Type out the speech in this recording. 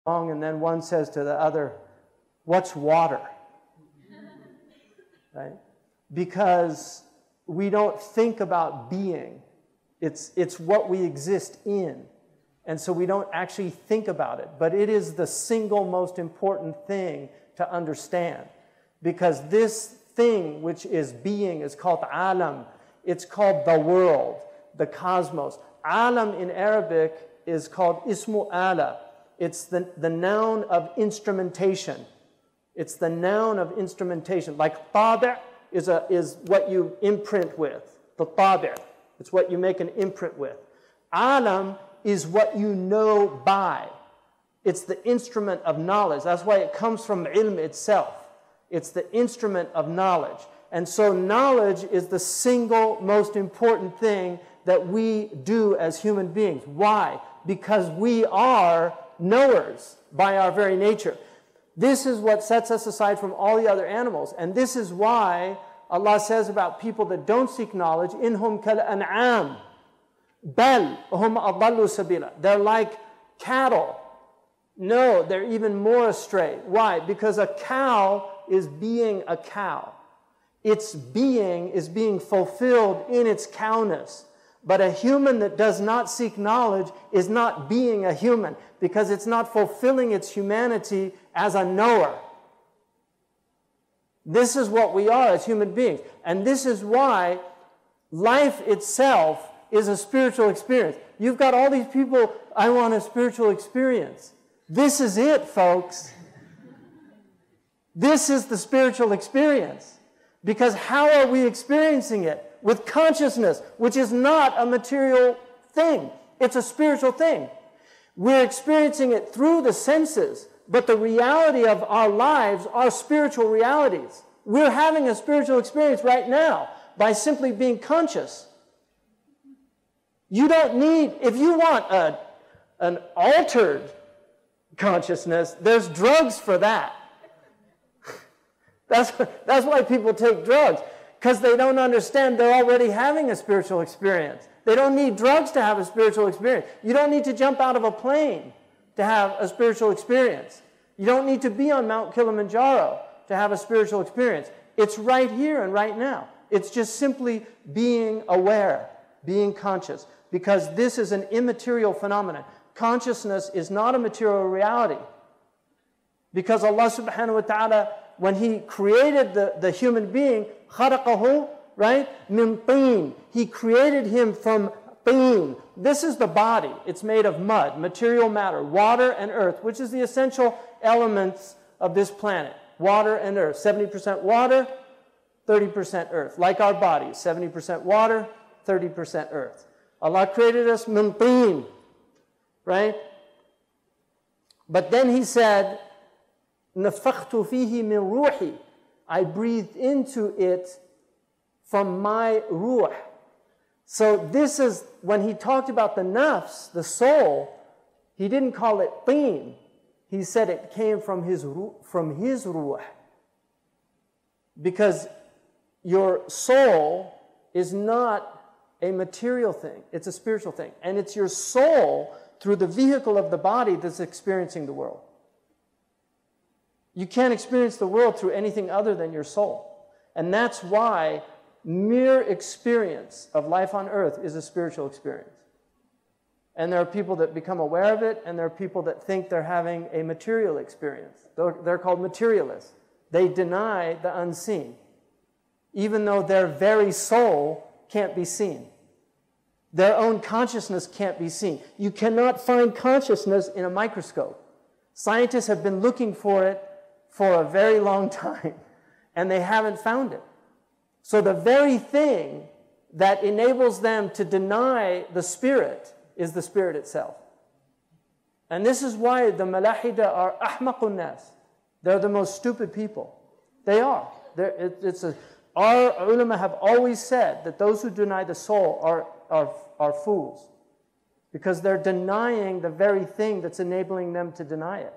And then one says to the other, what's water? Right? Because we don't think about being. It's what we exist in. And so we don't actually think about it. But it is the single most important thing to understand. Because this thing which is being is called alam. It's called the world, the cosmos. Alam in Arabic is called ismu ala. It's the noun of instrumentation. It's the noun of instrumentation. Like tabi' is what you imprint with. The tabi'. It's what you make an imprint with. Alam is what you know by. It's the instrument of knowledge. That's why it comes from ilm itself. It's the instrument of knowledge. And so knowledge is the single most important thing that we do as human beings. Why? Because we are knowers by our very nature. This is what sets us aside from all the other animals. And this is why Allah says about people that don't seek knowledge, إِنْهُمْ كَالْأَنْعَامِ بَلْ هُمْ أَضَلُّوا سَبِيلًا. They're like cattle. No, they're even more astray. Why? Because a cow is being a cow. Its being is being fulfilled in its cowness. But a human that does not seek knowledge is not being a human, because it's not fulfilling its humanity as a knower. This is what we are as human beings. And this is why life itself is a spiritual experience. You've got all these people, I want a spiritual experience. This is it, folks. This is the spiritual experience. Because how are we experiencing it? With consciousness, which is not a material thing. It's a spiritual thing. We're experiencing it through the senses, but the reality of our lives are spiritual realities. We're having a spiritual experience right now by simply being conscious. You don't need, if you want an altered consciousness, there's drugs for that. That's why people take drugs. Because they don't understand they're already having a spiritual experience. They don't need drugs to have a spiritual experience. You don't need to jump out of a plane to have a spiritual experience. You don't need to be on Mount Kilimanjaro to have a spiritual experience. It's right here and right now. It's just simply being aware, being conscious. Because this is an immaterial phenomenon. Consciousness is not a material reality. Because Allah subhanahu wa ta'ala, when He created the human being, خَلَقَهُ, right? مِن طِينٍ. He created him from teen. This is the body. It's made of mud, material matter, water and earth, which is the essential elements of this planet. Water and earth. 70% water, 30% earth. Like our bodies, 70% water, 30% earth. Allah created us min teen, right? But then He said, نَفَخْتُ فِيهِ مِن رُوحِي. I breathed into it from my ruh. So this is, when He talked about the nafs, the soul, He didn't call it teen. He said it came from His ruh. Because your soul is not a material thing. It's a spiritual thing. And it's your soul, through the vehicle of the body, that's experiencing the world. You can't experience the world through anything other than your soul. And that's why mere experience of life on earth is a spiritual experience. And there are people that become aware of it, and there are people that think they're having a material experience. They're called materialists. They deny the unseen, even though their very soul can't be seen. Their own consciousness can't be seen. You cannot find consciousness in a microscope. Scientists have been looking for it for a very long time, and they haven't found it. So the very thing that enables them to deny the spirit is the spirit itself. And this is why the malahida are ahmaqun nas. They're the most stupid people. They are. Our ulama have always said that those who deny the soul are fools, because they're denying the very thing that's enabling them to deny it.